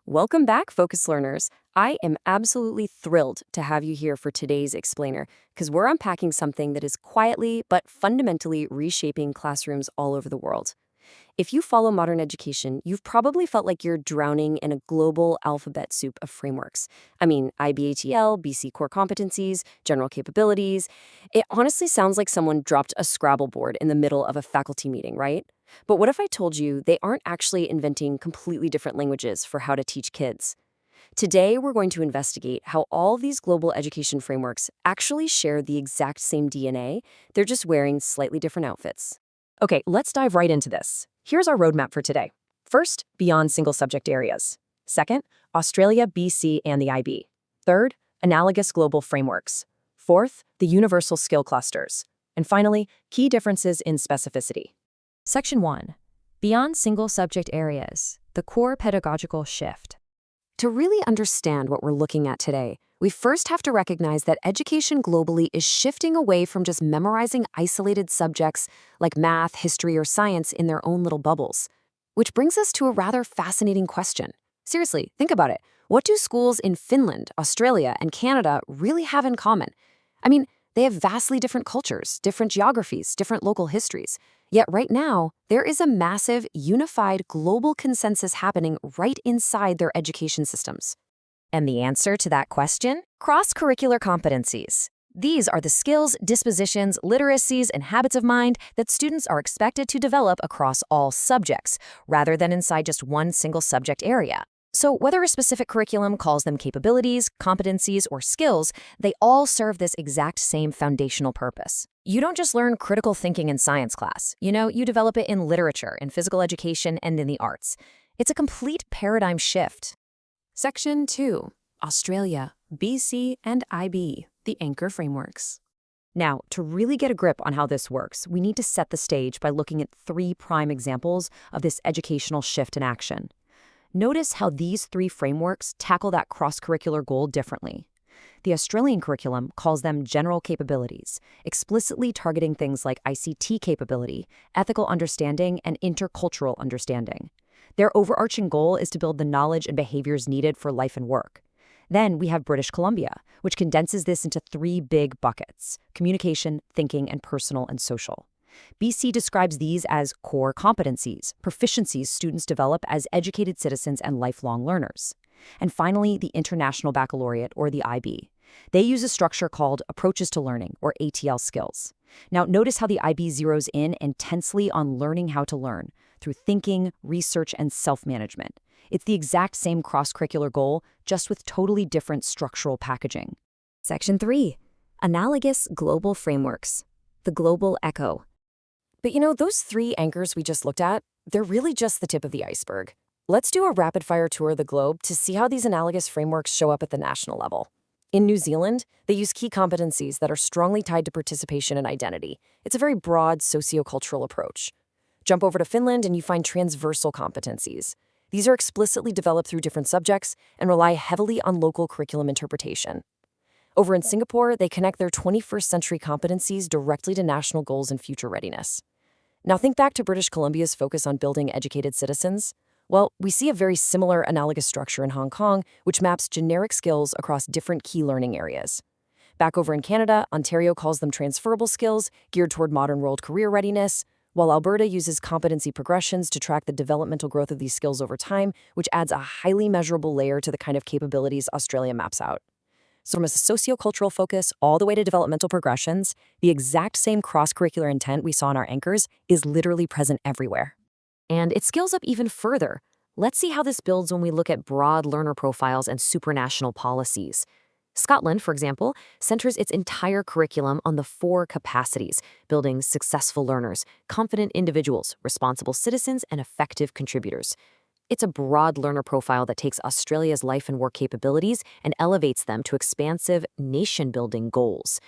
Welcome back, Focus Learners. I am absolutely thrilled to have you here for today's explainer, because we're unpacking something that is quietly but fundamentally reshaping classrooms all over the world. If you follow modern education, you've probably felt like you're drowning in a global alphabet soup of frameworks. I mean, IB ATL, BC core competencies, general capabilities. It honestly sounds like someone dropped a Scrabble board in the middle of a faculty meeting, right? But what if I told you they aren't actually inventing completely different languages for how to teach kids? Today, we're going to investigate how all these global education frameworks actually share the exact same DNA, they're just wearing slightly different outfits. Okay, let's dive right into this. Here's our roadmap for today. First, beyond single subject areas. Second, Australia, BC, and the IB. Third, analogous global frameworks. Fourth, the universal skill clusters. And finally, key differences in specificity. Section 1. Beyond single subject areas, the core pedagogical shift. To really understand what we're looking at today, we first have to recognize that education globally is shifting away from just memorizing isolated subjects like math, history, or science in their own little bubbles. Which brings us to a rather fascinating question. Seriously, think about it. What do schools in Finland, Australia, and Canada really have in common? I mean, they have vastly different cultures, different geographies, different local histories. Yet right now, there is a massive, unified global consensus happening right inside their education systems. And the answer to that question? Cross-curricular competencies. These are the skills, dispositions, literacies, and habits of mind that students are expected to develop across all subjects, rather than inside just one single subject area. So whether a specific curriculum calls them capabilities, competencies, or skills, they all serve this exact same foundational purpose. You don't just learn critical thinking in science class. You develop it in literature, in physical education, and in the arts. It's a complete paradigm shift. Section 2. Australia, BC, and IB, the anchor frameworks. Now, to really get a grip on how this works, we need to set the stage by looking at 3 prime examples of this educational shift in action. Notice how these 3 frameworks tackle that cross-curricular goal differently. The Australian curriculum calls them general capabilities, explicitly targeting things like ICT capability, ethical understanding, and intercultural understanding. Their overarching goal is to build the knowledge and behaviors needed for life and work. Then we have British Columbia, which condenses this into 3 big buckets: communication, thinking, and personal and social. BC describes these as core competencies, proficiencies students develop as educated citizens and lifelong learners. And finally, the International Baccalaureate, or the IB. They use a structure called Approaches to Learning, or ATL skills. Now, notice how the IB zeroes in intensely on learning how to learn, through thinking, research, and self-management. It's the exact same cross-curricular goal, just with totally different structural packaging. Section 3. Analogous global frameworks. The global echo. But those 3 anchors we just looked at, they're really just the tip of the iceberg. Let's do a rapid-fire tour of the globe to see how these analogous frameworks show up at the national level. In New Zealand, they use key competencies that are strongly tied to participation and identity. It's a very broad sociocultural approach. Jump over to Finland and you find transversal competencies. These are explicitly developed through different subjects and rely heavily on local curriculum interpretation. Over in Singapore, they connect their 21st century competencies directly to national goals and future readiness. Now think back to British Columbia's focus on building educated citizens. Well, we see a very similar analogous structure in Hong Kong, which maps generic skills across different key learning areas. Back over in Canada, Ontario calls them transferable skills, geared toward modern world career readiness, while Alberta uses competency progressions to track the developmental growth of these skills over time, which adds a highly measurable layer to the kind of capabilities Australia maps out. So from a sociocultural focus all the way to developmental progressions, the exact same cross-curricular intent we saw in our anchors is literally present everywhere. And it scales up even further. Let's see how this builds when we look at broad learner profiles and supranational policies. Scotland, for example, centers its entire curriculum on the 4 capacities: building successful learners, confident individuals, responsible citizens, and effective contributors. It's a broad learner profile that takes Australia's life and work capabilities and elevates them to expansive, nation-building goals.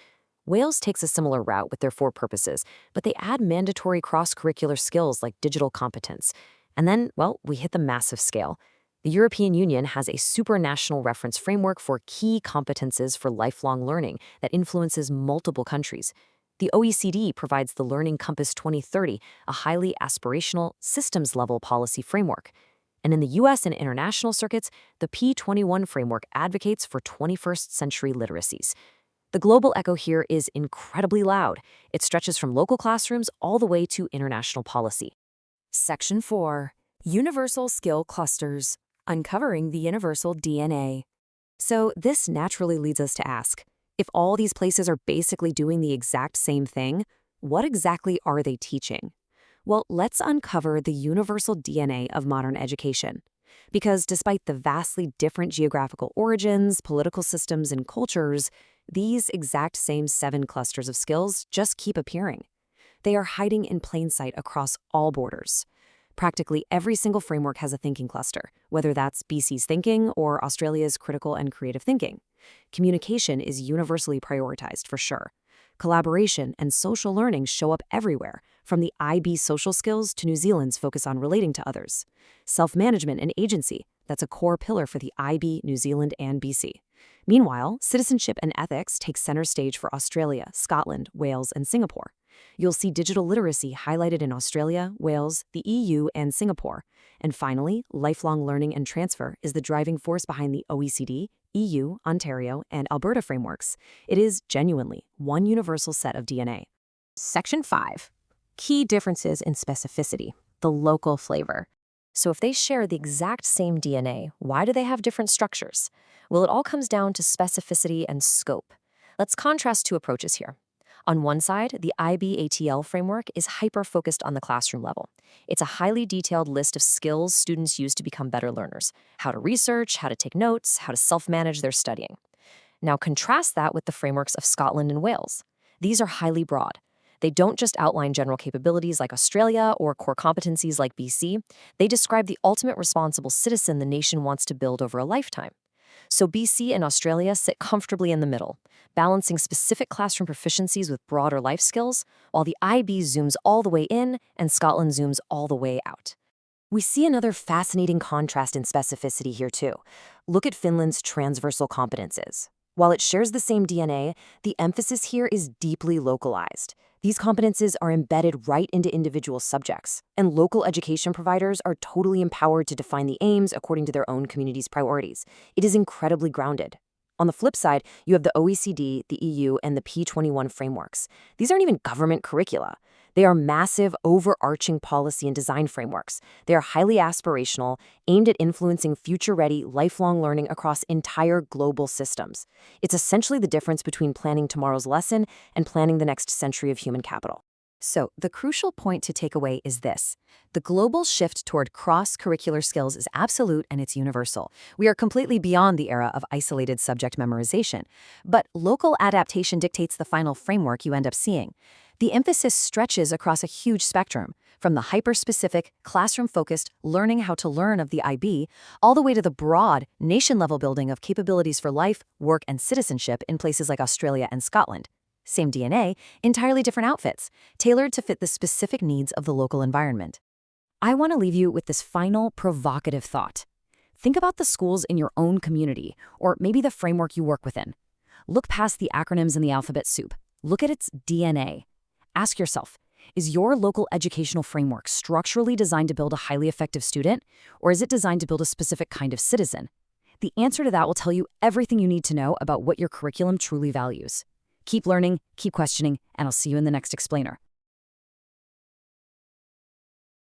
Wales takes a similar route with their 4 purposes, but they add mandatory cross-curricular skills like digital competence. And then, we hit the massive scale. The European Union has a supranational reference framework for key competences for lifelong learning that influences multiple countries. The OECD provides the Learning Compass 2030, a highly aspirational, systems-level policy framework. And in the US and international circuits, the P21 framework advocates for 21st century literacies. The global echo here is incredibly loud. It stretches from local classrooms all the way to international policy. Section 4. Universal Skill Clusters. Uncovering the Universal DNA. So this naturally leads us to ask, if all these places are basically doing the exact same thing, what exactly are they teaching? Well, let's uncover the universal DNA of modern education. Because despite the vastly different geographical origins, political systems, and cultures, these exact same 7 clusters of skills just keep appearing. They are hiding in plain sight across all borders. Practically every single framework has a thinking cluster, whether that's BC's thinking or Australia's critical and creative thinking. Communication is universally prioritized for sure. Collaboration and social learning show up everywhere, from the IB social skills to New Zealand's focus on relating to others. Self-management and agency, that's a core pillar for the IB, New Zealand, and BC. Meanwhile, citizenship and ethics take center stage for Australia, Scotland, Wales, and Singapore. You'll see digital literacy highlighted in Australia, Wales, the EU, and Singapore. And finally, lifelong learning and transfer is the driving force behind the OECD, EU, Ontario, and Alberta frameworks. It is genuinely one universal set of DNA. Section 5. Key differences in specificity, the local flavor. So if they share the exact same DNA, why do they have different structures? Well, it all comes down to specificity and scope. Let's contrast 2 approaches here. On one side, the IB ATL framework is hyper-focused on the classroom level. It's a highly detailed list of skills students use to become better learners: how to research, how to take notes, how to self-manage their studying. Now contrast that with the frameworks of Scotland and Wales. These are highly broad. They don't just outline general capabilities like Australia or core competencies like BC. They describe the ultimate responsible citizen the nation wants to build over a lifetime. So BC and Australia sit comfortably in the middle, balancing specific classroom proficiencies with broader life skills, while the IB zooms all the way in and Scotland zooms all the way out. We see another fascinating contrast in specificity here too. Look at Finland's transversal competences. While it shares the same DNA, the emphasis here is deeply localized. These competences are embedded right into individual subjects, and local education providers are totally empowered to define the aims according to their own community's priorities. It is incredibly grounded. On the flip side, you have the OECD, the EU, and the P21 frameworks. These aren't even government curricula. They are massive, overarching policy and design frameworks. They are highly aspirational, aimed at influencing future-ready, lifelong learning across entire global systems. It's essentially the difference between planning tomorrow's lesson and planning the next century of human capital. So, the crucial point to take away is this. The global shift toward cross-curricular skills is absolute and it's universal. We are completely beyond the era of isolated subject memorization. But local adaptation dictates the final framework you end up seeing. The emphasis stretches across a huge spectrum, from the hyper-specific, classroom-focused learning how to learn of the IB, all the way to the broad, nation-level building of capabilities for life, work, and citizenship in places like Australia and Scotland. Same DNA, entirely different outfits, tailored to fit the specific needs of the local environment. I want to leave you with this final provocative thought. Think about the schools in your own community, or maybe the framework you work within. Look past the acronyms and the alphabet soup. Look at its DNA. Ask yourself, is your local educational framework structurally designed to build a highly effective student, or is it designed to build a specific kind of citizen? The answer to that will tell you everything you need to know about what your curriculum truly values. Keep learning, keep questioning, and I'll see you in the next explainer.